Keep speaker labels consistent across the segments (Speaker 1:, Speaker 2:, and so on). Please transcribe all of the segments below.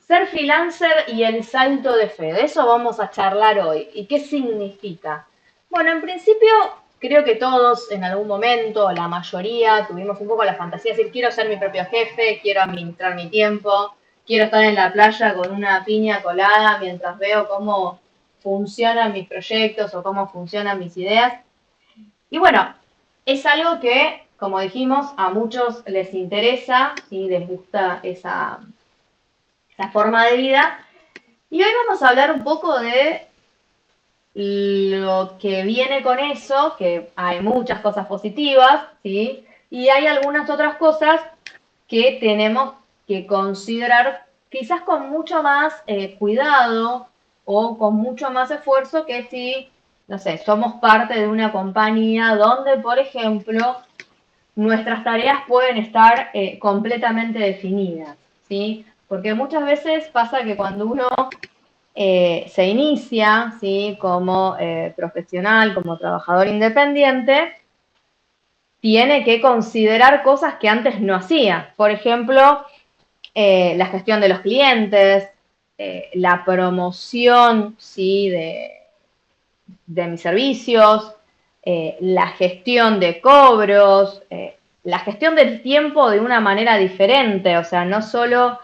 Speaker 1: Ser freelancer y el salto de fe, de eso vamos a charlar hoy. ¿Y qué significa? Bueno, en principio creo que todos en algún momento, la mayoría, tuvimos un poco la fantasía de decir, quiero ser mi propio jefe, quiero administrar mi tiempo, quiero estar en la playa con una piña colada mientras veo cómo funcionan mis proyectos o cómo funcionan mis ideas. Y bueno, es algo que, como dijimos, a muchos les interesa y les gusta esa forma de vida. Y hoy vamos a hablar un poco de lo que viene con eso, que hay muchas cosas positivas, ¿sí? Y hay algunas otras cosas que tenemos que considerar quizás con mucho más cuidado o con mucho más esfuerzo que si, no sé, somos parte de una compañía donde, por ejemplo, nuestras tareas pueden estar completamente definidas, ¿sí? Porque muchas veces pasa que cuando uno se inicia, ¿sí? Como profesional, como trabajador independiente, tiene que considerar cosas que antes no hacía. Por ejemplo, la gestión de los clientes, la promoción, ¿sí? de mis servicios, la gestión de cobros, la gestión del tiempo de una manera diferente, o sea, no solo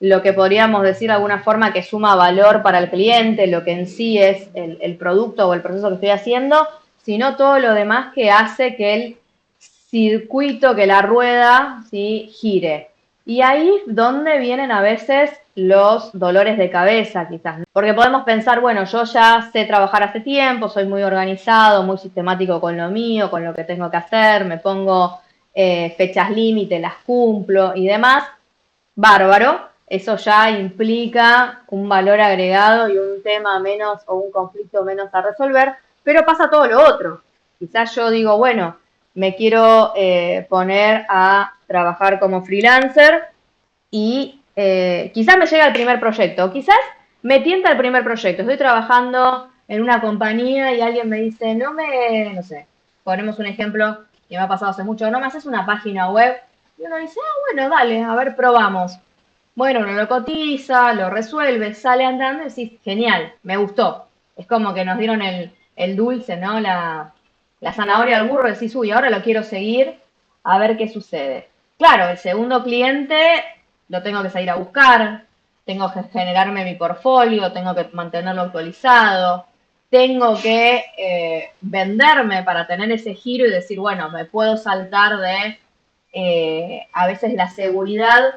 Speaker 1: lo que podríamos decir de alguna forma que suma valor para el cliente, lo que en sí es el producto o el proceso que estoy haciendo, sino todo lo demás que hace que el circuito, que la rueda, ¿sí? Gire. Y ahí es donde vienen a veces los dolores de cabeza, quizás. Porque podemos pensar, bueno, yo ya sé trabajar hace tiempo, soy muy organizado, muy sistemático con lo mío, con lo que tengo que hacer, me pongo fechas límite, las cumplo y demás. Bárbaro, eso ya implica un valor agregado y un tema menos o un conflicto menos a resolver, pero pasa todo lo otro. Quizás yo digo, bueno, me quiero poner a trabajar como freelancer y quizás me llega el primer proyecto, quizás me tienta el primer proyecto. Estoy trabajando en una compañía y alguien me dice, no sé, ponemos un ejemplo que me ha pasado hace mucho, no me haces una página web. Y uno dice, bueno, dale, a ver, probamos. Bueno, uno lo cotiza, lo resuelve, sale andando y decís, genial, me gustó. Es como que nos dieron el dulce, ¿no? La zanahoria al burro, decís, uy, ahora lo quiero seguir, a ver qué sucede. Claro, el segundo cliente lo tengo que salir a buscar, tengo que generarme mi portfolio, tengo que mantenerlo actualizado, tengo que venderme para tener ese giro y decir, bueno, me puedo saltar de a veces la seguridad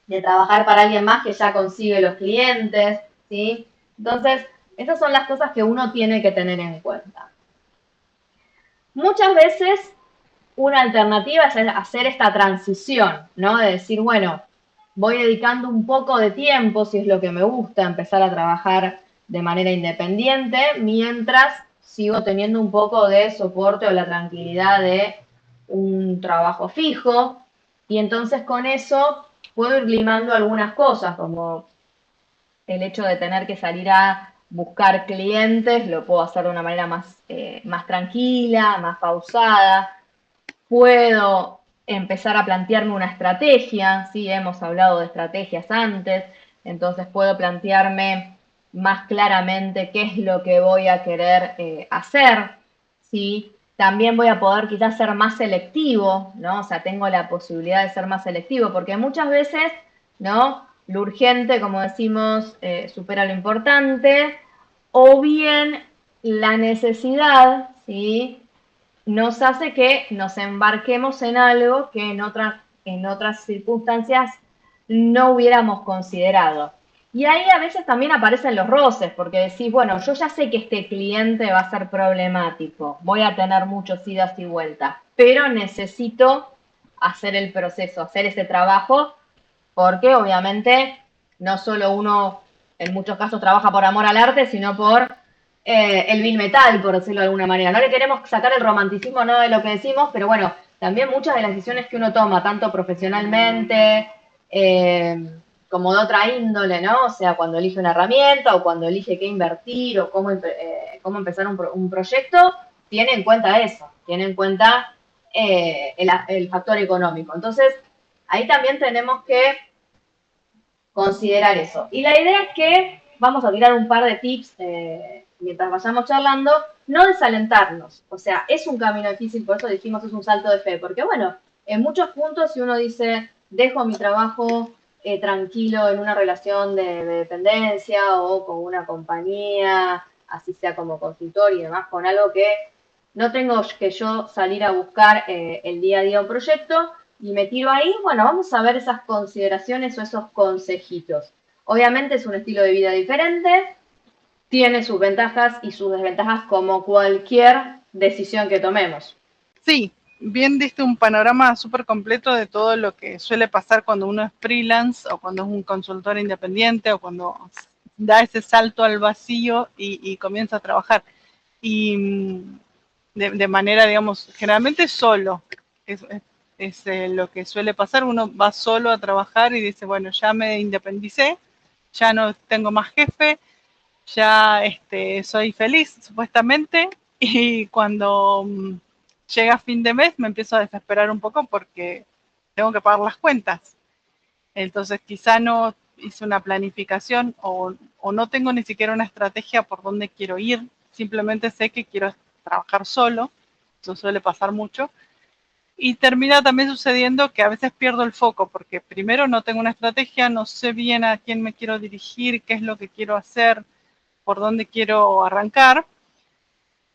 Speaker 1: de trabajar para alguien más que ya consigue los clientes, ¿sí? Entonces, esas son las cosas que uno tiene que tener en cuenta. Muchas veces una alternativa es hacer esta transición, ¿no? De decir, bueno, voy dedicando un poco de tiempo, si es lo que me gusta, empezar a trabajar de manera independiente, mientras sigo teniendo un poco de soporte o la tranquilidad de un trabajo fijo, y entonces con eso puedo ir limando algunas cosas, como el hecho de tener que salir a buscar clientes, lo puedo hacer de una manera más tranquila, más pausada. Puedo empezar a plantearme una estrategia, ¿sí? Hemos hablado de estrategias antes, entonces puedo plantearme más claramente qué es lo que voy a querer hacer, ¿sí? También voy a poder quizás ser más selectivo, ¿no? O sea, tengo la posibilidad de ser más selectivo, porque muchas veces, ¿no? Lo urgente, como decimos, supera lo importante, o bien la necesidad, ¿sí? Nos hace que nos embarquemos en algo que en otras circunstancias no hubiéramos considerado. Y ahí a veces también aparecen los roces, porque decís, bueno, yo ya sé que este cliente va a ser problemático, voy a tener muchos idas y vueltas, pero necesito hacer el proceso, hacer ese trabajo, porque obviamente no solo uno en muchos casos trabaja por amor al arte, sino por el bill metal, por decirlo de alguna manera. No le queremos sacar el romanticismo no de lo que decimos, pero bueno, también muchas de las decisiones que uno toma, tanto profesionalmente como de otra índole, ¿no? O sea, cuando elige una herramienta o cuando elige qué invertir o cómo empezar un proyecto, tiene en cuenta eso, tiene en cuenta el factor económico. Entonces, ahí también tenemos que considerar eso. Y la idea es que vamos a tirar un par de tips mientras vayamos charlando, no desalentarnos. O sea, es un camino difícil, por eso dijimos es un salto de fe, porque bueno, en muchos puntos si uno dice, dejo mi trabajo tranquilo en una relación de dependencia o con una compañía, así sea como consultor y demás, con algo que no tengo que yo salir a buscar el día a día un proyecto y me tiro ahí, bueno, vamos a ver esas consideraciones o esos consejitos. Obviamente es un estilo de vida diferente, tiene sus ventajas y sus desventajas como cualquier decisión que tomemos.
Speaker 2: Sí, bien diste un panorama súper completo de todo lo que suele pasar cuando uno es freelance o cuando es un consultor independiente o cuando da ese salto al vacío y comienza a trabajar. Y de manera, digamos, generalmente solo. Es lo que suele pasar, uno va solo a trabajar y dice, bueno, ya me independicé, ya no tengo más jefe, ya soy feliz, supuestamente, y cuando llega fin de mes me empiezo a desesperar un poco porque tengo que pagar las cuentas. Entonces quizá no hice una planificación o no tengo ni siquiera una estrategia por dónde quiero ir, simplemente sé que quiero trabajar solo, eso suele pasar mucho, y termina también sucediendo que a veces pierdo el foco porque primero no tengo una estrategia, no sé bien a quién me quiero dirigir, qué es lo que quiero hacer, por dónde quiero arrancar,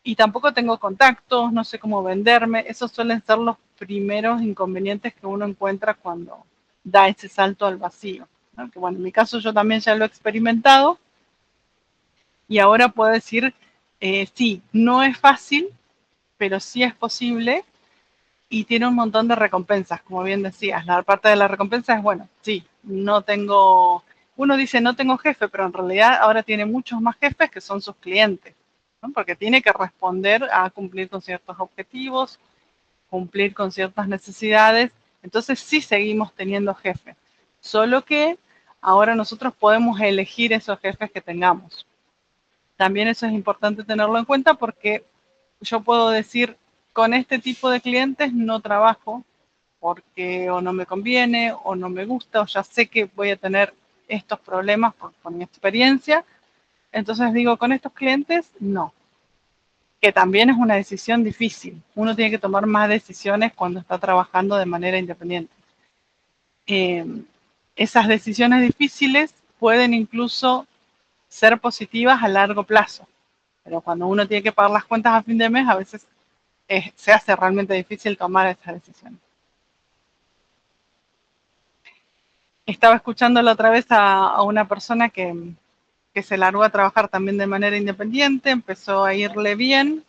Speaker 2: y tampoco tengo contactos, no sé cómo venderme. Esos suelen ser los primeros inconvenientes que uno encuentra cuando da ese salto al vacío, ¿no? Que bueno, en mi caso yo también ya lo he experimentado y ahora puedo decir, sí, no es fácil, pero sí es posible y tiene un montón de recompensas, como bien decías. La parte de la recompensa es, bueno, sí, no tengo, uno dice no tengo jefe, pero en realidad ahora tiene muchos más jefes que son sus clientes, ¿no? Porque tiene que responder a cumplir con ciertos objetivos, cumplir con ciertas necesidades, entonces sí seguimos teniendo jefes, solo que ahora nosotros podemos elegir esos jefes que tengamos. También eso es importante tenerlo en cuenta porque yo puedo decir, con este tipo de clientes no trabajo porque o no me conviene o no me gusta o ya sé que voy a tener estos problemas por mi experiencia. Entonces digo, con estos clientes no, que también es una decisión difícil. Uno tiene que tomar más decisiones cuando está trabajando de manera independiente. Eh, Esas decisiones difíciles pueden incluso ser positivas a largo plazo, pero cuando uno tiene que pagar las cuentas a fin de mes, a veces se hace realmente difícil tomar esas decisiones. Estaba escuchando la otra vez a una persona que se largó a trabajar también de manera independiente, empezó a irle bien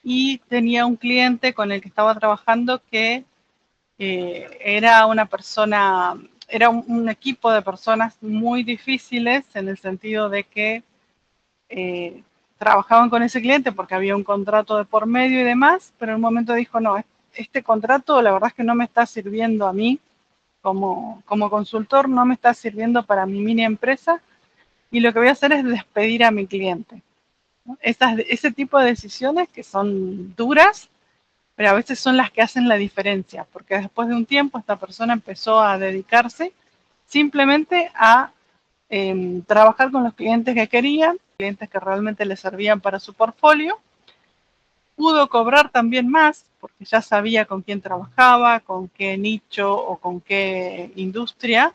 Speaker 2: y tenía un cliente con el que estaba trabajando que era una persona, era un equipo de personas muy difíciles en el sentido de que trabajaban con ese cliente porque había un contrato de por medio y demás, pero en un momento dijo, no, este contrato la verdad es que no me está sirviendo a mí como consultor, no me está sirviendo para mi mini empresa y lo que voy a hacer es despedir a mi cliente, ¿no? Ese tipo de decisiones que son duras, pero a veces son las que hacen la diferencia, porque después de un tiempo esta persona empezó a dedicarse simplemente a trabajar con los clientes que querían, clientes que realmente le servían para su portfolio. Pudo cobrar también más porque ya sabía con quién trabajaba, con qué nicho o con qué industria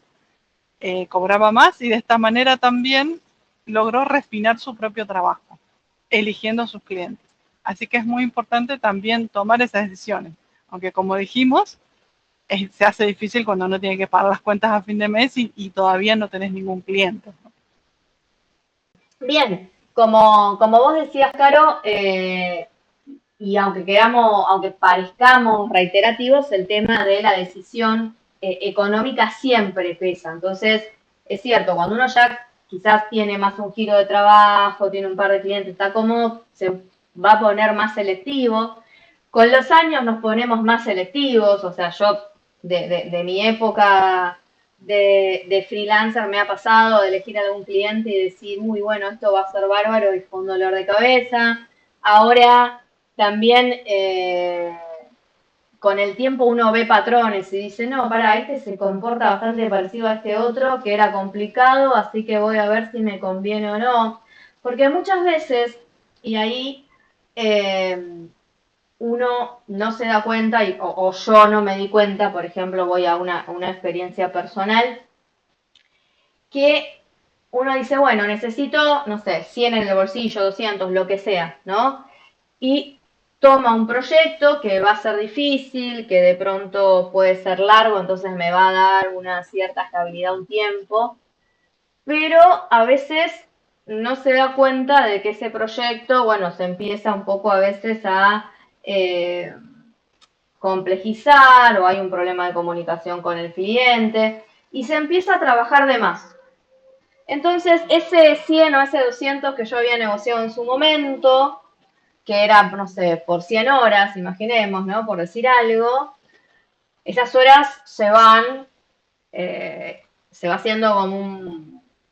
Speaker 2: cobraba más y de esta manera también logró refinar su propio trabajo, eligiendo a sus clientes. Así que es muy importante también tomar esas decisiones, aunque como dijimos, se hace difícil cuando uno tiene que pagar las cuentas a fin de mes y todavía no tenés ningún cliente.
Speaker 1: Bien, como vos decías, Caro, y aunque parezcamos reiterativos, el tema de la decisión económica siempre pesa. Entonces, es cierto, cuando uno ya quizás tiene más un giro de trabajo, tiene un par de clientes, está cómodo, se va a poner más selectivo. Con los años nos ponemos más selectivos, o sea, yo de mi época de freelancer me ha pasado de elegir a algún cliente y decir, muy bueno, esto va a ser bárbaro y fue un dolor de cabeza. Ahora también con el tiempo uno ve patrones y dice, no, para, este se comporta bastante parecido a este otro, que era complicado, así que voy a ver si me conviene o no. Porque muchas veces, y ahí uno no se da cuenta, o yo no me di cuenta, por ejemplo, voy a una experiencia personal, que uno dice, bueno, necesito, no sé, 100 en el bolsillo, 200, lo que sea, ¿no? Y toma un proyecto que va a ser difícil, que de pronto puede ser largo, entonces me va a dar una cierta estabilidad un tiempo, pero a veces no se da cuenta de que ese proyecto, bueno, se empieza un poco a veces a eh, complejizar o hay un problema de comunicación con el cliente y se empieza a trabajar de más. Entonces, ese 100 o ese 200 que yo había negociado en su momento, que era, no sé, por 100 horas, imaginemos, ¿no? Por decir algo, esas horas se va haciendo como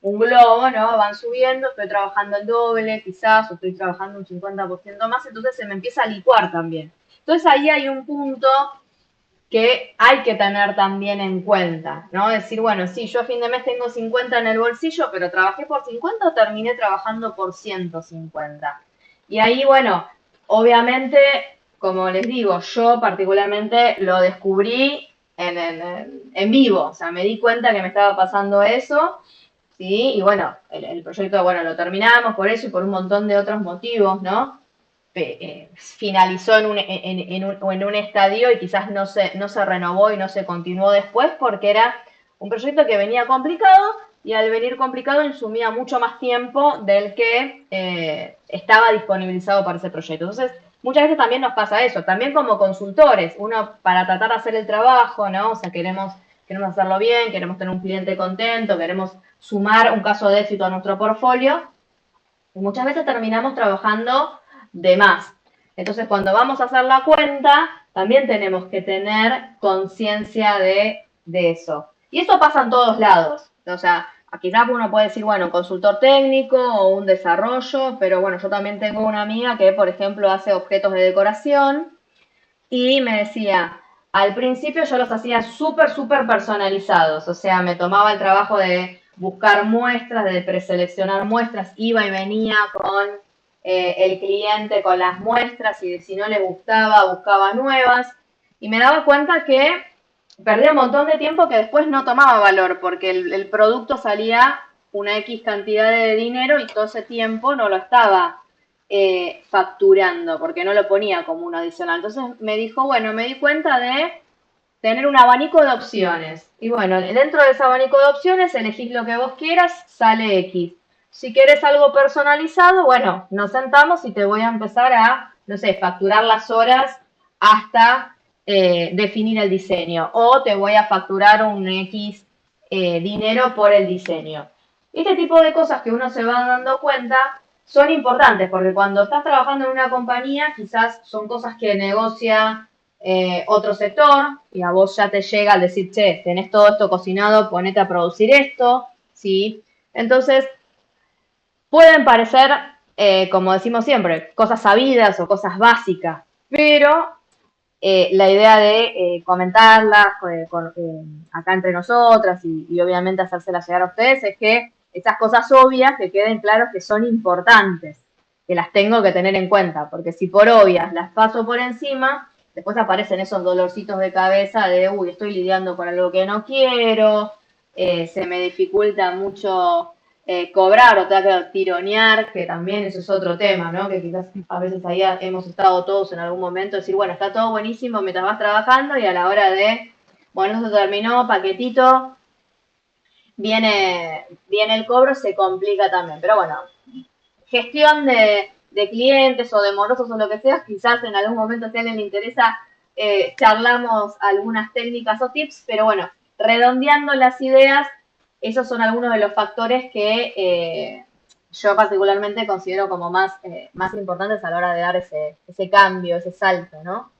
Speaker 1: un globo, ¿no? Van subiendo, estoy trabajando el doble, quizás, o estoy trabajando un 50% más, entonces se me empieza a licuar también. Entonces ahí hay un punto que hay que tener también en cuenta, ¿no? Decir, bueno, sí, yo a fin de mes tengo 50 en el bolsillo, pero trabajé por 50 o terminé trabajando por 150. Y ahí, bueno, obviamente, como les digo, yo particularmente lo descubrí en vivo, o sea, me di cuenta que me estaba pasando eso, ¿sí? Y bueno, el proyecto, bueno, lo terminamos por eso y por un montón de otros motivos, ¿no? Finalizó en un estadio y quizás no se renovó y no se continuó después porque era un proyecto que venía complicado y al venir complicado insumía mucho más tiempo del que estaba disponibilizado para ese proyecto. Entonces, muchas veces también nos pasa eso, también como consultores, uno para tratar de hacer el trabajo, ¿no? O sea, queremos hacerlo bien, queremos tener un cliente contento, queremos sumar un caso de éxito a nuestro portfolio, y muchas veces terminamos trabajando de más. Entonces, cuando vamos a hacer la cuenta, también tenemos que tener conciencia de eso. Y eso pasa en todos lados. O sea, quizás uno puede decir, bueno, un consultor técnico o un desarrollo, pero bueno, yo también tengo una amiga que, por ejemplo, hace objetos de decoración y me decía, al principio yo los hacía súper personalizados, o sea, me tomaba el trabajo de buscar muestras, de preseleccionar muestras, iba y venía con el cliente con las muestras y si no le gustaba, buscaba nuevas. Y me daba cuenta que perdía un montón de tiempo que después no tomaba valor, porque el producto salía una X cantidad de dinero y todo ese tiempo no lo estaba facturando, porque no lo ponía como un adicional. Entonces me dijo, bueno, me di cuenta de tener un abanico de opciones. Y bueno, dentro de ese abanico de opciones elegís lo que vos quieras, sale X. Si quieres algo personalizado, bueno, nos sentamos y te voy a empezar a, no sé, facturar las horas hasta definir el diseño. O te voy a facturar un X dinero por el diseño. Este tipo de cosas que uno se va dando cuenta son importantes, porque cuando estás trabajando en una compañía, quizás son cosas que negocia otro sector y a vos ya te llega al decir, che, tenés todo esto cocinado, ponete a producir esto, ¿sí? Entonces, pueden parecer, como decimos siempre, cosas sabidas o cosas básicas, pero la idea de comentarlas acá entre nosotras y obviamente hacérselas llegar a ustedes es que esas cosas obvias que queden claros que son importantes, que las tengo que tener en cuenta, porque si por obvias las paso por encima, después aparecen esos dolorcitos de cabeza de, uy, estoy lidiando con algo que no quiero, se me dificulta mucho cobrar o tengo que tironear, que también eso es otro tema, ¿no? Que quizás a veces ahí hemos estado todos en algún momento, decir, bueno, está todo buenísimo mientras vas trabajando y a la hora de, bueno, se terminó, paquetito, viene el cobro, se complica también. Pero bueno, gestión de clientes o de morosos o lo que sea, quizás en algún momento si a alguien le interesa, charlamos algunas técnicas o tips, pero bueno, redondeando las ideas, esos son algunos de los factores que yo particularmente considero como más importantes a la hora de dar ese cambio, ese salto, ¿no?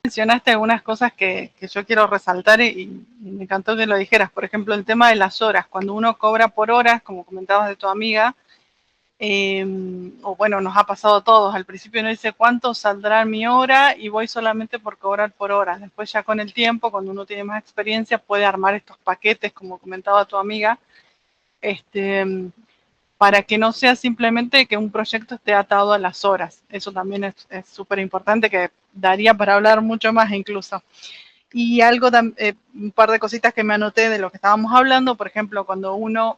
Speaker 2: Mencionaste algunas cosas que yo quiero resaltar y me encantó que lo dijeras. Por ejemplo, el tema de las horas. Cuando uno cobra por horas, como comentabas de tu amiga, o bueno, nos ha pasado a todos, al principio no dice cuánto saldrá mi hora y voy solamente por cobrar por horas. Después ya con el tiempo, cuando uno tiene más experiencia, puede armar estos paquetes, como comentaba tu amiga, para que no sea simplemente que un proyecto esté atado a las horas. Eso también es súper importante, que daría para hablar mucho más incluso. Y algo, un par de cositas que me anoté de lo que estábamos hablando, por ejemplo, cuando uno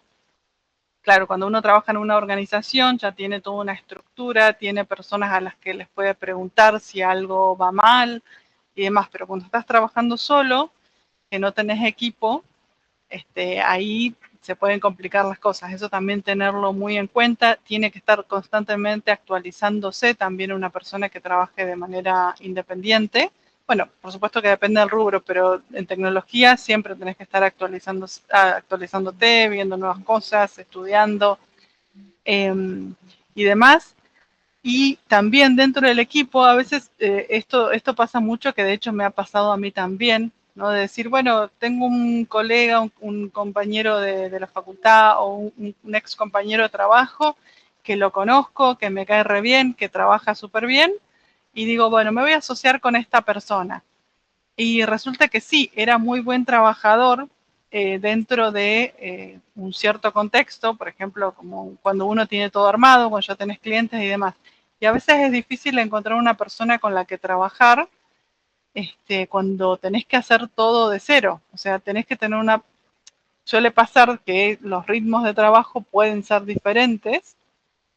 Speaker 2: trabaja en una organización, ya tiene toda una estructura, tiene personas a las que les puede preguntar si algo va mal y demás, pero cuando estás trabajando solo, que no tenés equipo, ahí se pueden complicar las cosas. Eso también tenerlo muy en cuenta. Tiene que estar constantemente actualizándose también una persona que trabaje de manera independiente. Bueno, por supuesto que depende del rubro, pero en tecnología siempre tenés que estar actualizándote, viendo nuevas cosas, estudiando y demás. Y también dentro del equipo, a veces esto pasa mucho, que de hecho me ha pasado a mí también, ¿no? De decir, bueno, tengo un colega, un compañero de la facultad o un ex compañero de trabajo que lo conozco, que me cae re bien, que trabaja súper bien, y digo, bueno, me voy a asociar con esta persona. Y resulta que sí, era muy buen trabajador dentro de un cierto contexto, por ejemplo, como cuando uno tiene todo armado, cuando ya tenés clientes y demás. Y a veces es difícil encontrar una persona con la que trabajar cuando tenés que hacer todo de cero. O sea, tenés que tener una... Suele pasar que los ritmos de trabajo pueden ser diferentes.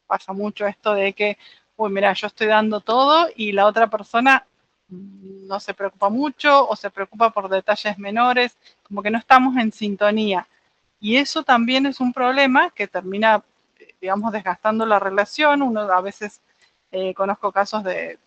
Speaker 2: Pasa mucho esto de que, uy, mira, yo estoy dando todo y la otra persona no se preocupa mucho o se preocupa por detalles menores, como que no estamos en sintonía. Y eso también es un problema que termina, digamos, desgastando la relación. Uno a veces conozco casos de,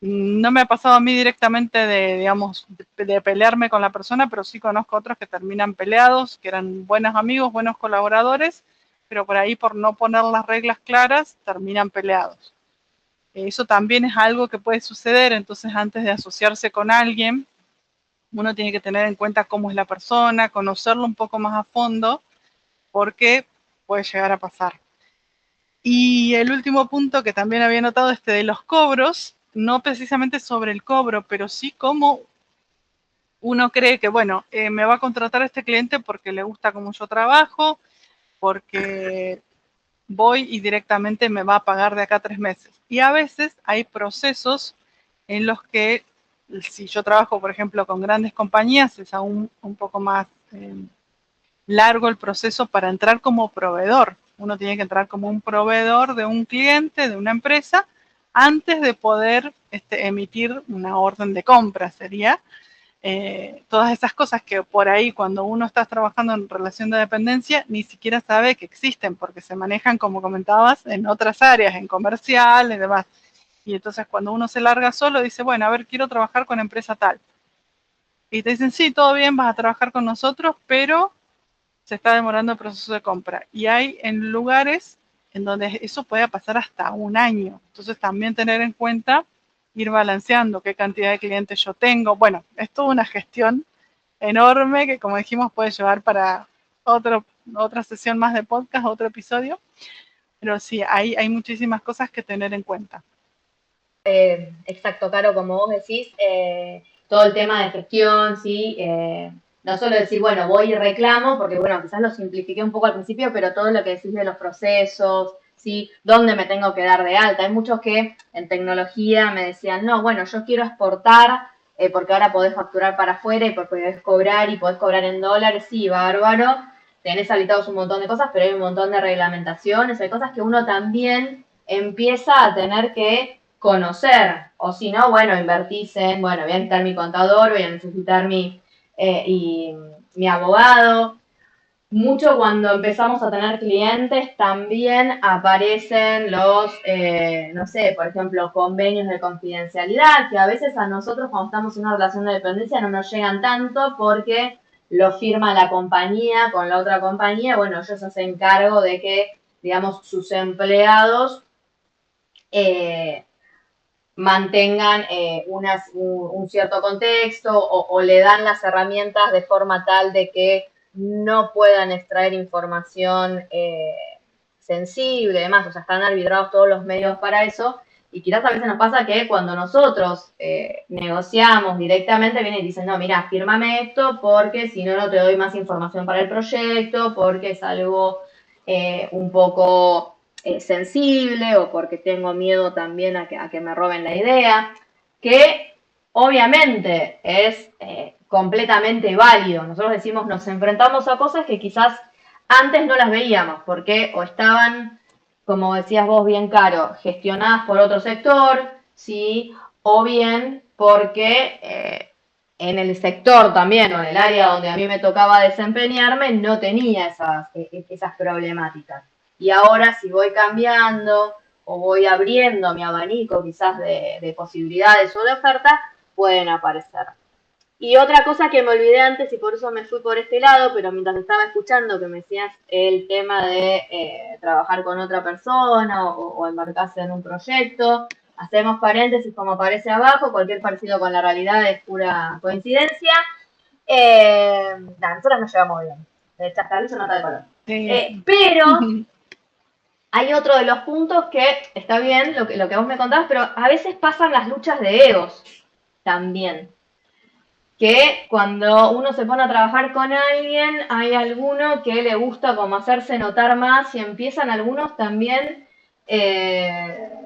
Speaker 2: no me ha pasado a mí directamente de, digamos, de pelearme con la persona, pero sí conozco otros que terminan peleados, que eran buenos amigos, buenos colaboradores, pero por ahí por no poner las reglas claras terminan peleados. Eso también es algo que puede suceder, entonces antes de asociarse con alguien, uno tiene que tener en cuenta cómo es la persona, conocerlo un poco más a fondo, porque puede llegar a pasar. Y el último punto que también había notado, de los cobros, no precisamente sobre el cobro, pero sí cómo uno cree que, bueno, me va a contratar a este cliente porque le gusta cómo yo trabajo, porque voy y directamente me va a pagar de acá a 3 meses. Y a veces hay procesos en los que, si yo trabajo, por ejemplo, con grandes compañías, es aún un poco más largo el proceso para entrar como proveedor. Uno tiene que entrar como un proveedor de un cliente, de una empresa, antes de poder emitir una orden de compra, sería. Todas esas cosas que por ahí cuando uno está trabajando en relación de dependencia ni siquiera sabe que existen porque se manejan, como comentabas, en otras áreas, en comercial y demás. Y entonces cuando uno se larga solo dice, bueno, a ver, quiero trabajar con empresa tal. Y te dicen, sí, todo bien, vas a trabajar con nosotros, pero se está demorando el proceso de compra. Y hay en lugares en donde eso puede pasar hasta un año. Entonces también tener en cuenta, ir balanceando qué cantidad de clientes yo tengo. Bueno, es toda una gestión enorme que, como dijimos, puede llevar para otra sesión más de podcast, otro episodio. Pero sí, hay muchísimas cosas que tener en cuenta.
Speaker 1: Exacto, Caro, como vos decís, todo el tema de gestión, ¿sí? No solo decir, bueno, voy y reclamo, porque bueno, quizás lo simplifiqué un poco al principio, pero todo lo que decís de los procesos, ¿sí? ¿Dónde me tengo que dar de alta? Hay muchos que en tecnología me decían, no, bueno, yo quiero exportar, porque ahora podés facturar para afuera y podés cobrar en dólares, sí, bárbaro. Tenés habilitados un montón de cosas, pero hay un montón de reglamentaciones, hay cosas que uno también empieza a tener que conocer, o si no, bueno, invertís en, bueno, voy a necesitar mi contador, voy a necesitar mi abogado. Mucho cuando empezamos a tener clientes también aparecen no sé, por ejemplo, convenios de confidencialidad, que a veces a nosotros cuando estamos en una relación de dependencia no nos llegan tanto porque lo firma la compañía con la otra compañía, bueno, ellos se hacen cargo de que, digamos, sus empleados mantengan un cierto contexto o le dan las herramientas de forma tal de que no puedan extraer información sensible, demás, o sea, están arbitrados todos los medios para eso, y quizás a veces nos pasa que cuando nosotros negociamos directamente, vienen y dicen, no, mira, fírmame esto porque si no, no te doy más información para el proyecto, porque es algo un poco sensible o porque tengo miedo también a que me roben la idea, que obviamente es completamente válido. Nosotros decimos, nos enfrentamos a cosas que quizás antes no las veíamos, porque o estaban, como decías vos bien, Caro, gestionadas por otro sector, ¿sí? O bien porque en el sector también, o en el área donde a mí me tocaba desempeñarme, no tenía esas problemáticas. Y ahora si voy cambiando o voy abriendo mi abanico quizás de posibilidades o de ofertas, pueden aparecer. Y otra cosa que me olvidé antes y por eso me fui por este lado, pero mientras estaba escuchando que me decías el tema de trabajar con otra persona o embarcarse en un proyecto, hacemos paréntesis como aparece abajo, cualquier parecido con la realidad es pura coincidencia. Nosotros nos llevamos bien, hasta eso nota de color.
Speaker 2: Sí.
Speaker 1: Pero hay otro de los puntos que está bien, lo que vos me contabas, pero a veces pasan las luchas de egos también. Que cuando uno se pone a trabajar con alguien, hay alguno que le gusta como hacerse notar más y empiezan algunos también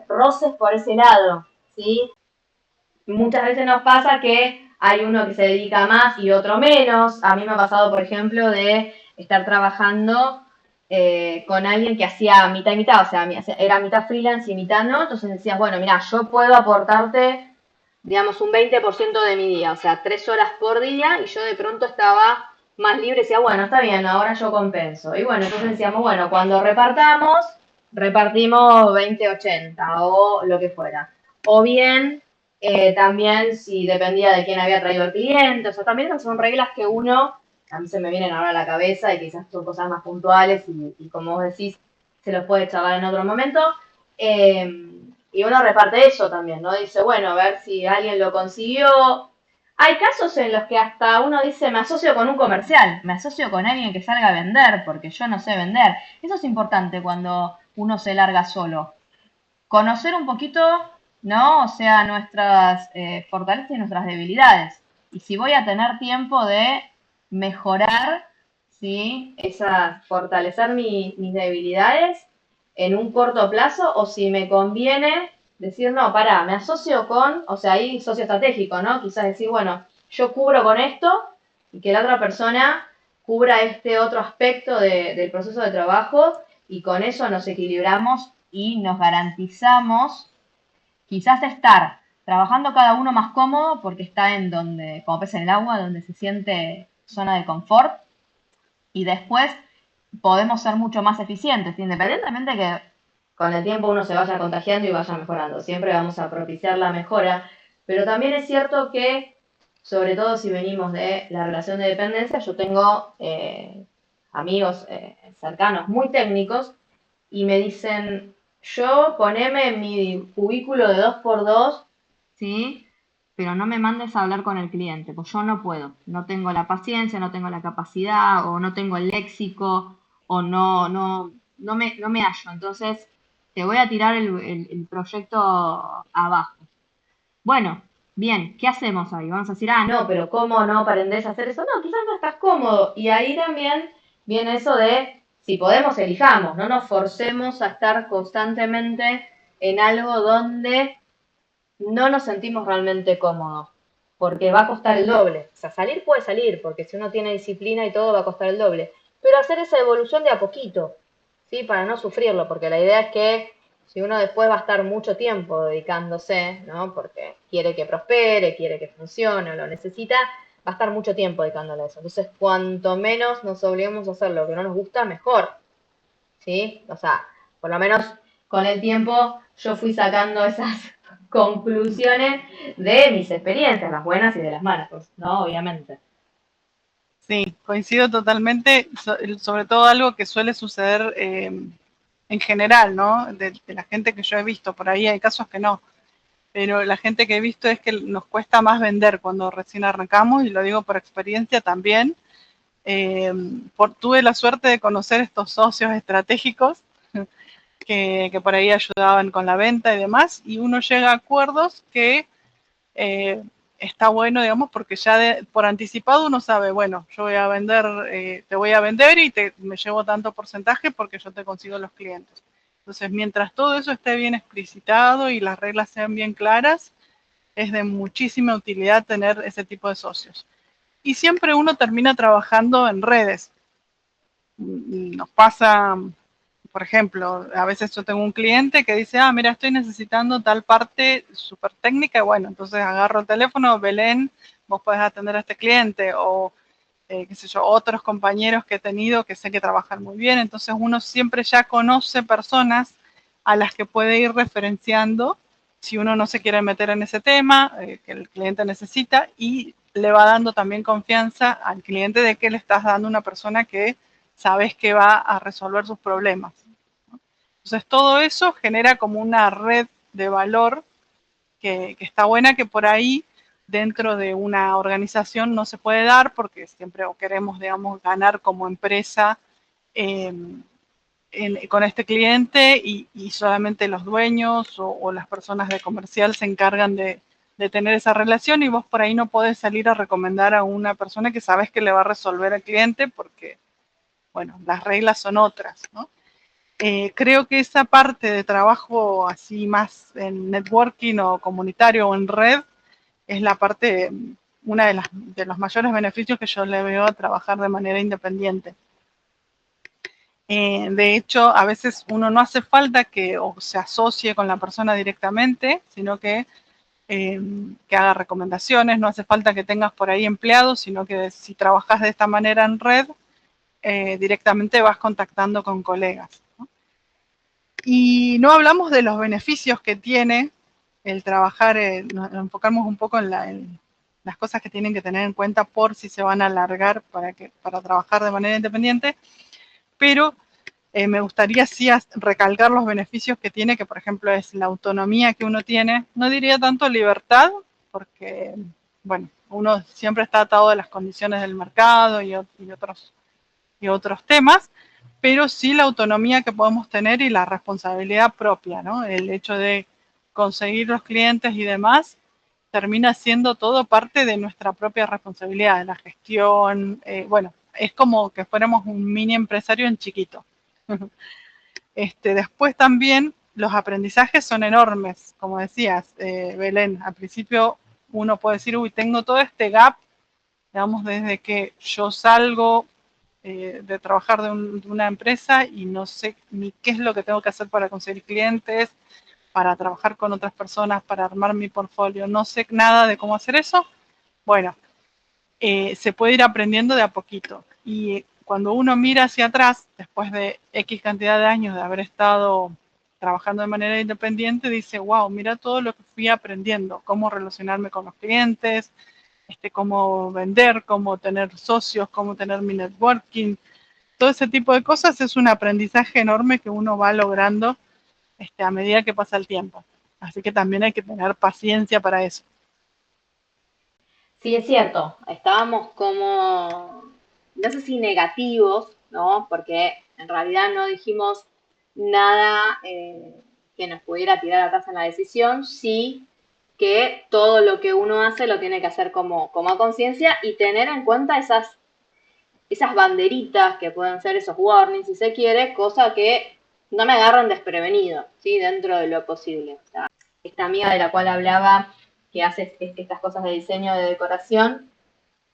Speaker 1: roces por ese lado, ¿sí? Muchas veces nos pasa que hay uno que se dedica más y otro menos. A mí me ha pasado, por ejemplo, de estar trabajando con alguien que hacía mitad y mitad, o sea, era mitad freelance y mitad no. Entonces decías, bueno, mira, yo puedo aportarte, digamos, un 20% de mi día, o sea, 3 horas por día, y yo de pronto estaba más libre y decía, bueno, está bien, ahora yo compenso. Y bueno, entonces decíamos, bueno, cuando repartimos 20-80 o lo que fuera. O bien, también si dependía de quién había traído el cliente, o sea, también esas son reglas que uno, a mí se me vienen ahora a la cabeza y quizás son cosas más puntuales y como vos decís, se los puede charlar en otro momento. Y uno reparte eso también, ¿no? Dice, bueno, a ver si alguien lo consiguió. Hay casos en los que hasta uno dice, me asocio con un comercial, me asocio con alguien que salga a vender, porque yo no sé vender. Eso es importante cuando uno se larga solo. Conocer un poquito, ¿no? O sea, nuestras fortalezas y nuestras debilidades. Y si voy a tener tiempo de mejorar, ¿sí? Fortalecer mis debilidades en un corto plazo, o si me conviene decir, no, pará, me asocio con, o sea, ahí socio estratégico, ¿no? Quizás decir, bueno, yo cubro con esto y que la otra persona cubra este otro aspecto del proceso de trabajo y con eso nos equilibramos y nos garantizamos quizás estar trabajando cada uno más cómodo porque está en donde, como pez en el agua, donde se siente zona de confort, y después podemos ser mucho más eficientes, independientemente que con el tiempo uno se vaya contagiando y vaya mejorando. Siempre vamos a propiciar la mejora, pero también es cierto que, sobre todo si venimos de la relación de dependencia, yo tengo amigos cercanos muy técnicos y me dicen, yo poneme en mi cubículo de 2x2, ¿sí? Pero no me mandes a hablar con el cliente, pues yo no puedo, no tengo la paciencia, no tengo la capacidad, o no tengo el léxico, o no me hallo. Entonces, te voy a tirar el proyecto abajo. Bueno, bien, ¿qué hacemos ahí? Vamos a decir, ah, no, pero ¿cómo no aprendés a hacer eso? No, quizás no estás cómodo. Y ahí también viene eso de, si podemos, elijamos, no nos forcemos a estar constantemente en algo donde no nos sentimos realmente cómodos, porque va a costar el doble. O sea, salir puede salir, porque si uno tiene disciplina y todo va a costar el doble. Pero hacer esa evolución de a poquito, ¿sí? Para no sufrirlo, porque la idea es que si uno después va a estar mucho tiempo dedicándose, ¿no? Porque quiere que prospere, quiere que funcione, lo necesita, va a estar mucho tiempo dedicándole a eso. Entonces, cuanto menos nos obliguemos a hacer lo que no nos gusta, mejor, ¿sí? O sea, por lo menos con el tiempo yo fui sacando esas conclusiones de mis experiencias, las buenas y de las malas, pues, ¿no? Obviamente.
Speaker 2: Sí, coincido totalmente, sobre todo algo que suele suceder en general, ¿no? De la gente que yo he visto, por ahí hay casos que no, pero la gente que he visto es que nos cuesta más vender cuando recién arrancamos, y lo digo por experiencia también. Tuve la suerte de conocer estos socios estratégicos que por ahí ayudaban con la venta y demás, y uno llega a acuerdos que está bueno, digamos, porque ya por anticipado uno sabe, bueno, yo voy a vender, te voy a vender y me llevo tanto porcentaje porque yo te consigo los clientes. Entonces, mientras todo eso esté bien explicitado y las reglas sean bien claras, es de muchísima utilidad tener ese tipo de socios. Y siempre uno termina trabajando en redes. Nos pasa, por ejemplo, a veces yo tengo un cliente que dice, mira, estoy necesitando tal parte súper técnica, y bueno, entonces agarro el teléfono, Belén, vos podés atender a este cliente, o qué sé yo, otros compañeros que he tenido que sé que trabajan muy bien, entonces uno siempre ya conoce personas a las que puede ir referenciando si uno no se quiere meter en ese tema que el cliente necesita, y le va dando también confianza al cliente de que le estás dando una persona que sabes que va a resolver sus problemas. Entonces todo eso genera como una red de valor que está buena, que por ahí dentro de una organización no se puede dar porque siempre queremos, digamos, ganar como empresa con este cliente y solamente los dueños o las personas de comercial se encargan de tener esa relación, y vos por ahí no podés salir a recomendar a una persona que sabes que le va a resolver al cliente porque, bueno, las reglas son otras, ¿no? Creo que esa parte de trabajo así más en networking o comunitario o en red es la parte, una de los mayores beneficios que yo le veo a trabajar de manera independiente. De hecho, a veces uno no hace falta que o se asocie con la persona directamente, sino que haga recomendaciones, no hace falta que tengas por ahí empleados, sino que si trabajas de esta manera en red, directamente vas contactando con colegas, ¿no? Y no hablamos de los beneficios que tiene el trabajar, nos enfocamos un poco en las cosas que tienen que tener en cuenta por si se van a alargar para trabajar de manera independiente, pero me gustaría sí recalcar los beneficios que tiene, que por ejemplo es la autonomía que uno tiene, no diría tanto libertad, porque bueno, uno siempre está atado a las condiciones del mercado y otros temas, pero sí la autonomía que podemos tener y la responsabilidad propia, ¿no? El hecho de conseguir los clientes y demás termina siendo todo parte de nuestra propia responsabilidad, de la gestión, bueno, es como que fuéramos un mini empresario en chiquito. Después también los aprendizajes son enormes, como decías, Belén, al principio uno puede decir, uy, tengo todo este gap, digamos, desde que yo salgo de trabajar de una empresa y no sé ni qué es lo que tengo que hacer para conseguir clientes, para trabajar con otras personas, para armar mi portfolio, no sé nada de cómo hacer eso. Bueno, se puede ir aprendiendo de a poquito. Y cuando uno mira hacia atrás, después de X cantidad de años de haber estado trabajando de manera independiente, dice, wow, mira todo lo que fui aprendiendo, cómo relacionarme con los clientes, cómo vender, cómo tener socios, cómo tener mi networking, todo ese tipo de cosas es un aprendizaje enorme que uno va logrando a medida que pasa el tiempo. Así que también hay que tener paciencia para eso.
Speaker 1: Sí, es cierto, estábamos como, no sé si negativos, ¿no? Porque en realidad no dijimos nada que nos pudiera tirar atrás en la decisión, sí que todo lo que uno hace lo tiene que hacer como a conciencia y tener en cuenta esas banderitas que pueden ser esos warnings, si se quiere, cosa que no me agarran desprevenido, ¿sí? Dentro de lo posible. O sea, esta amiga de la cual hablaba, que hace estas cosas de diseño, de decoración,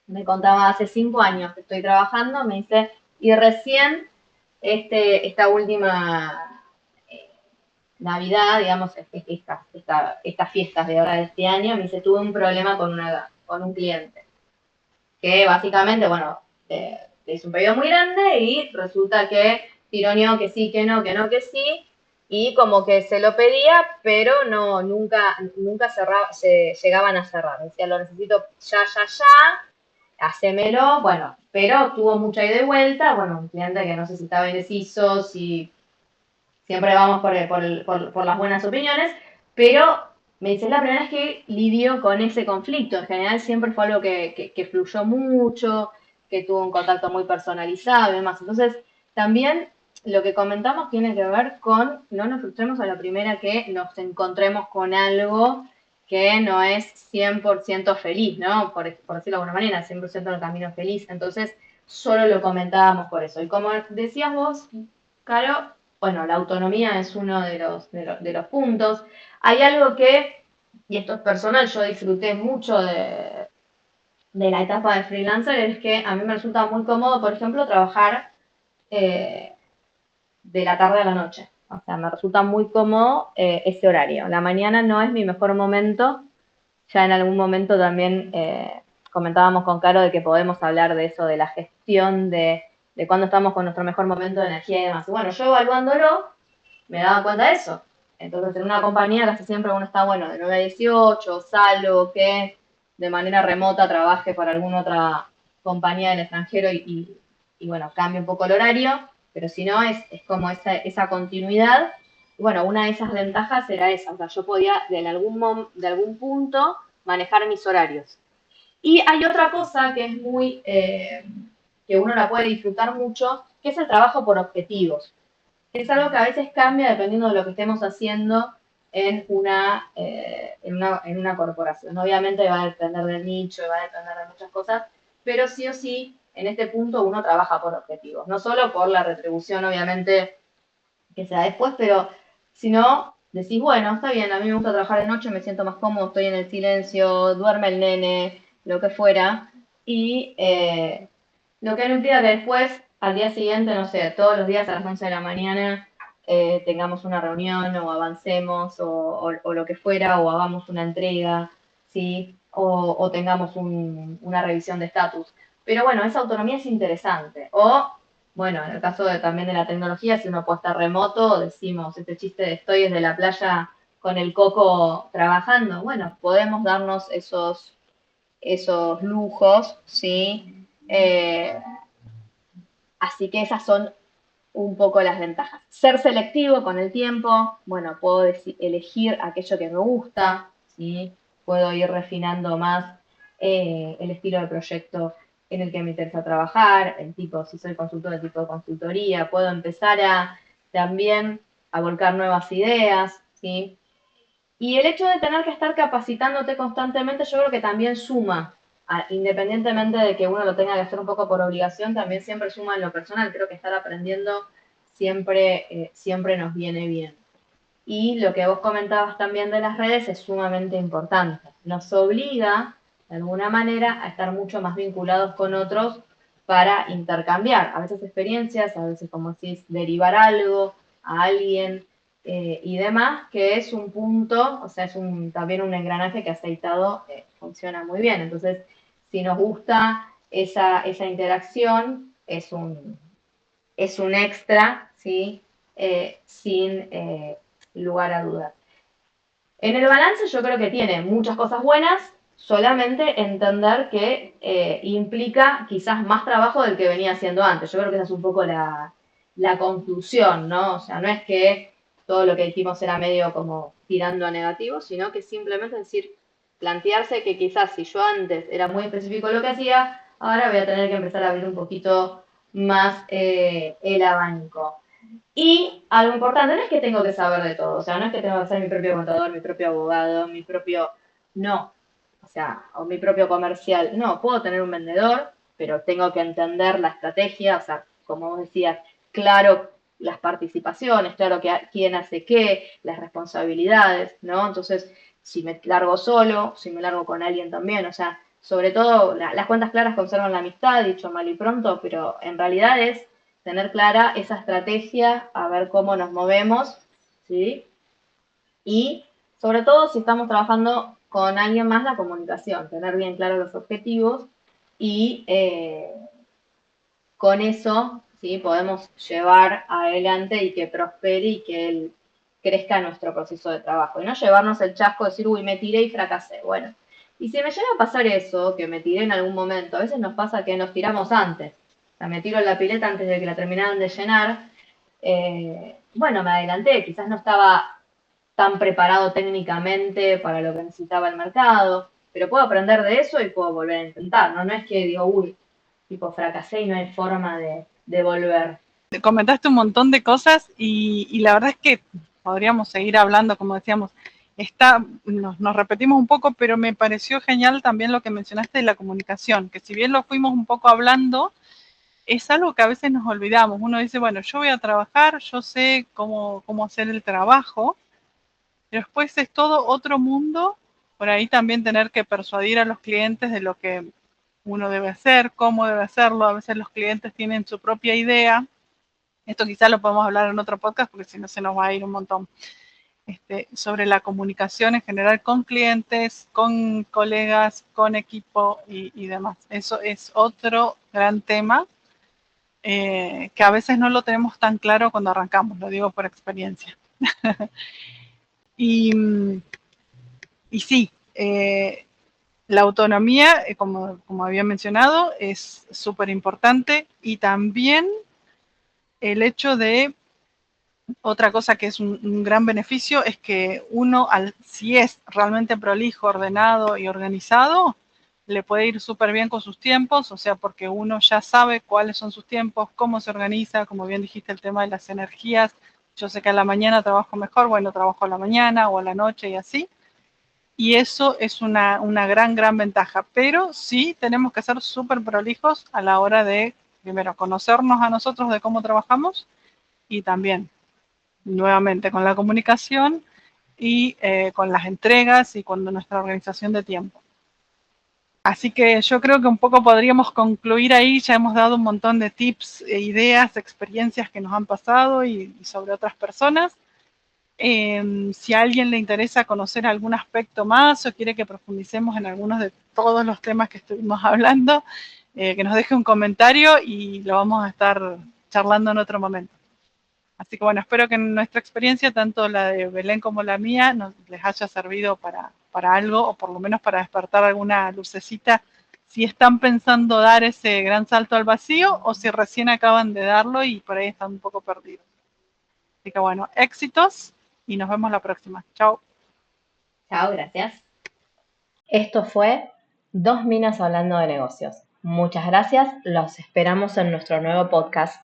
Speaker 1: me contaba hace 5 años que estoy trabajando, me dice, y recién esta última Navidad, digamos, estas fiestas de ahora de este año, me dice, tuve un problema con un cliente, que básicamente, bueno, le hizo un pedido muy grande y resulta que tironeó que sí, que no, que no, que sí, y como que se lo pedía, pero no, nunca se llegaban a cerrar. Decía, lo necesito ya, ya, ya, hacémelo, bueno, pero tuvo mucha ida y vuelta, bueno, un cliente que no sé si estaba indeciso, si siempre vamos por las buenas opiniones, pero me dice, la primera vez que lidio con ese conflicto, en general siempre fue algo que fluyó mucho, que tuvo un contacto muy personalizado y demás. Entonces, también lo que comentamos tiene que ver con no nos frustremos a la primera que nos encontremos con algo que no es 100% feliz, ¿no? Por decirlo de alguna manera, 100% del camino feliz. Entonces, solo lo comentábamos por eso. Y como decías vos, Caro, bueno, la autonomía es uno de los puntos. Hay algo que, y esto es personal, yo disfruté mucho de la etapa de freelancer, es que a mí me resulta muy cómodo, por ejemplo, trabajar eh, de la tarde a la noche. O sea, me resulta muy cómodo ese horario. La mañana no es mi mejor momento. Ya en algún momento también comentábamos con Caro de que podemos hablar de eso, de la gestión, de cuándo estamos con nuestro mejor momento de energía y demás. Y bueno, yo evaluándolo, me daba cuenta de eso. Entonces, en una compañía casi siempre uno está, bueno, de 9 a 18, salvo que de manera remota trabaje para alguna otra compañía del extranjero y bueno, cambie un poco el horario, pero si no, es como esa continuidad. Y bueno, una de esas ventajas era esa, o sea, yo podía de algún punto manejar mis horarios. Y hay otra cosa que es que uno la puede disfrutar mucho, que es el trabajo por objetivos. Es algo que a veces cambia dependiendo de lo que estemos haciendo en una corporación. Obviamente va a depender del nicho, va a depender de muchas cosas, pero sí o sí, en este punto uno trabaja por objetivos. No solo por la retribución, obviamente, que sea después, pero si no, decís, bueno, está bien, a mí me gusta trabajar de noche, me siento más cómodo, estoy en el silencio, duerme el nene, lo que fuera, y lo que no impida que después, al día siguiente, no sé, todos los días a las 11 de la mañana, tengamos una reunión o avancemos o lo que fuera, o hagamos una entrega, ¿sí? O tengamos una revisión de estatus. Pero bueno, esa autonomía es interesante. O bueno, en el caso también de la tecnología, si uno puede estar remoto, decimos este chiste de estoy desde la playa con el coco trabajando. Bueno, podemos darnos esos lujos, ¿sí? Así que esas son un poco las ventajas. Ser selectivo con el tiempo, bueno, puedo elegir aquello que me gusta, ¿sí? Puedo ir refinando más el estilo de proyecto en el que me interesa trabajar, el tipo, si soy consultor, el tipo de consultoría, puedo empezar también a volcar nuevas ideas, ¿sí? Y el hecho de tener que estar capacitándote constantemente, yo creo que también suma, independientemente de que uno lo tenga que hacer un poco por obligación, también siempre suma en lo personal. Creo que estar aprendiendo siempre nos viene bien. Y lo que vos comentabas también de las redes es sumamente importante. Nos obliga, de alguna manera, a estar mucho más vinculados con otros para intercambiar, a veces experiencias, a veces, como decís, derivar algo a alguien y demás, que es un punto, o sea, es también un engranaje que aceitado funciona muy bien. Entonces, si nos gusta esa interacción, es un extra, ¿sí? Sin lugar a dudas. En el balance yo creo que tiene muchas cosas buenas, solamente entender que implica quizás más trabajo del que venía haciendo antes. Yo creo que esa es un poco la conclusión, ¿no? O sea, no es que todo lo que dijimos era medio como tirando a negativo, sino que simplemente decir, plantearse que quizás si yo antes era muy específico lo que hacía, ahora voy a tener que empezar a abrir un poquito más el abanico. Y algo importante, no es que tengo que saber de todo, o sea, no es que tengo que ser mi propio contador, mi propio abogado, mi propio, no, o sea, o mi propio comercial, no, puedo tener un vendedor, pero tengo que entender la estrategia, o sea, como vos decías, claro las participaciones, claro quién hace qué, las responsabilidades, ¿no? Entonces, si me largo solo, si me largo con alguien también, o sea, sobre todo las cuentas claras conservan la amistad, dicho mal y pronto, pero en realidad es tener clara esa estrategia, a ver cómo nos movemos, ¿sí? Y sobre todo si estamos trabajando con alguien más, la comunicación, tener bien claros los objetivos y con eso, ¿sí? Podemos llevar adelante y que prospere y que él crezca nuestro proceso de trabajo. Y no llevarnos el chasco de decir, uy, me tiré y fracasé. Bueno, y si me llega a pasar eso, que me tiré en algún momento, a veces nos pasa que nos tiramos antes. O sea, me tiro en la pileta antes de que la terminaran de llenar. Bueno, me adelanté, quizás no estaba tan preparado técnicamente para lo que necesitaba el mercado, pero puedo aprender de eso y puedo volver a intentar, ¿no? No es que digo, uy, tipo fracasé y no hay forma de volver.
Speaker 2: comentaste un montón de cosas y la verdad es que podríamos seguir hablando, como decíamos, nos repetimos un poco, pero me pareció genial también lo que mencionaste de la comunicación, que si bien lo fuimos un poco hablando, es algo que a veces nos olvidamos. Uno dice, bueno, yo voy a trabajar, yo sé cómo hacer el trabajo, pero después es todo otro mundo, por ahí también tener que persuadir a los clientes de lo que uno debe hacer, cómo debe hacerlo. A veces los clientes tienen su propia idea. Esto quizás lo podemos hablar en otro podcast porque si no se nos va a ir un montón. Sobre la comunicación en general con clientes, con colegas, con equipo y demás. Eso es otro gran tema que a veces no lo tenemos tan claro cuando arrancamos, lo digo por experiencia. y, y sí, la autonomía, como había mencionado, es súper importante y también el hecho de, otra cosa que es un gran beneficio es que uno, si es realmente prolijo, ordenado y organizado, le puede ir súper bien con sus tiempos, o sea, porque uno ya sabe cuáles son sus tiempos, cómo se organiza, como bien dijiste, el tema de las energías. Yo sé que a la mañana trabajo mejor, bueno, trabajo a la mañana o a la noche y así. Y eso es una gran ventaja. Pero sí tenemos que ser súper prolijos a la hora de, primero, conocernos a nosotros de cómo trabajamos y también, nuevamente, con la comunicación y con las entregas y con nuestra organización de tiempo. Así que yo creo que un poco podríamos concluir ahí. Ya hemos dado un montón de tips, ideas, experiencias que nos han pasado y sobre otras personas. Si a alguien le interesa conocer algún aspecto más o quiere que profundicemos en algunos de todos los temas que estuvimos hablando, que nos deje un comentario y lo vamos a estar charlando en otro momento. Así que bueno, espero que nuestra experiencia, tanto la de Belén como la mía, les haya servido para algo o por lo menos para despertar alguna lucecita si están pensando dar ese gran salto al vacío o si recién acaban de darlo y por ahí están un poco perdidos. Así que bueno, éxitos y nos vemos la próxima. Chao.
Speaker 1: Chao, gracias. Esto fue Dos Minas Hablando de Negocios. Muchas gracias, los esperamos en nuestro nuevo podcast.